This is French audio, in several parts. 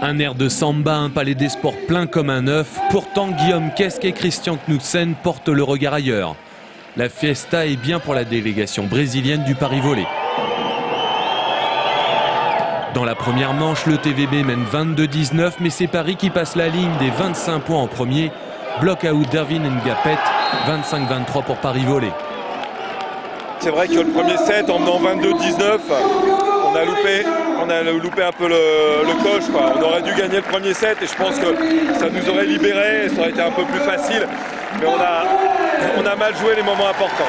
Un air de samba, un palais des sports plein comme un œuf. Pourtant, Guillaume Kesk et Christian Knudsen portent le regard ailleurs. La fiesta est bien pour la délégation brésilienne du Paris Volley. Dans la première manche, le TVB mène 22-19, mais c'est Paris qui passe la ligne des 25 points en premier. Block-out d'Erwin Ngapet, 25-23 pour Paris Volley. C'est vrai que le premier set, en menant 22-19, on a loupé un peu le coche, quoi. On aurait dû gagner le premier set et je pense que ça nous aurait libéré, ça aurait été un peu plus facile. Mais on a mal joué les moments importants.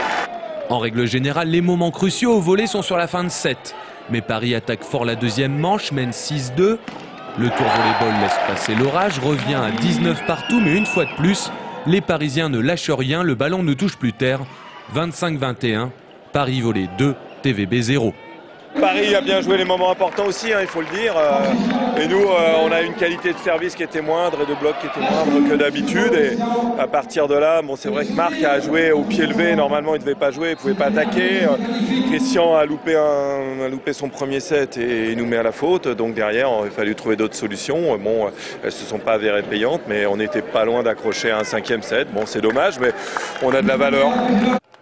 En règle générale, les moments cruciaux au volley sont sur la fin de set. Mais Paris attaque fort la deuxième manche, mène 6-2. Le tour volleyball laisse passer l'orage, revient à 19 partout, mais une fois de plus, les Parisiens ne lâchent rien, le ballon ne touche plus terre. 25-21, Paris Volley 2, TVB 0. Paris a bien joué les moments importants aussi, il faut le dire. Et nous, on a une qualité de service qui était moindre et de bloc qui était moindre que d'habitude. Et à partir de là, bon, c'est vrai que Marc a joué au pied levé. Normalement, il ne devait pas jouer, il ne pouvait pas attaquer. Christian a loupé son premier set et il nous met à la faute. Donc derrière, il a fallu trouver d'autres solutions. Bon, elles ne se sont pas avérées payantes, mais on n'était pas loin d'accrocher un cinquième set. Bon, c'est dommage, mais on a de la valeur.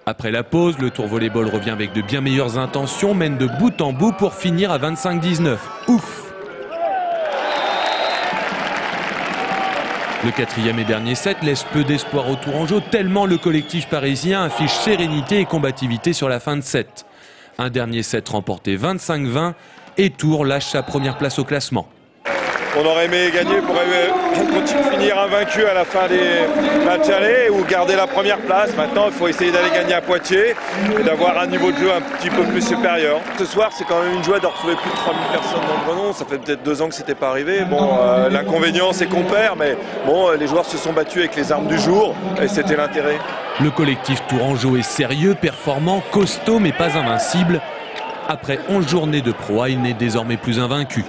Après la pause, le tour volleyball revient avec de bien meilleures intentions, mène de bout en bout pour finir à 25-19. Ouf! Le quatrième et dernier set laisse peu d'espoir au Tourangeau, tellement le collectif parisien affiche sérénité et combativité sur la fin de set. Un dernier set remporté 25-20 et Tours lâche sa première place au classement. On aurait aimé gagner pour finir invaincu à la fin des matchs allés ou garder la première place. Maintenant, il faut essayer d'aller gagner à Poitiers et d'avoir un niveau de jeu un petit peu plus supérieur. Ce soir, c'est quand même une joie de retrouver plus de 3000 personnes dans le Grenon. Ça fait peut-être 2 ans que c'était pas arrivé. Bon, l'inconvénient, c'est qu'on perd, mais bon, les joueurs se sont battus avec les armes du jour et c'était l'intérêt. Le collectif tourangeau est sérieux, performant, costaud, mais pas invincible. Après 11 journées de Pro A, il n'est désormais plus invaincu.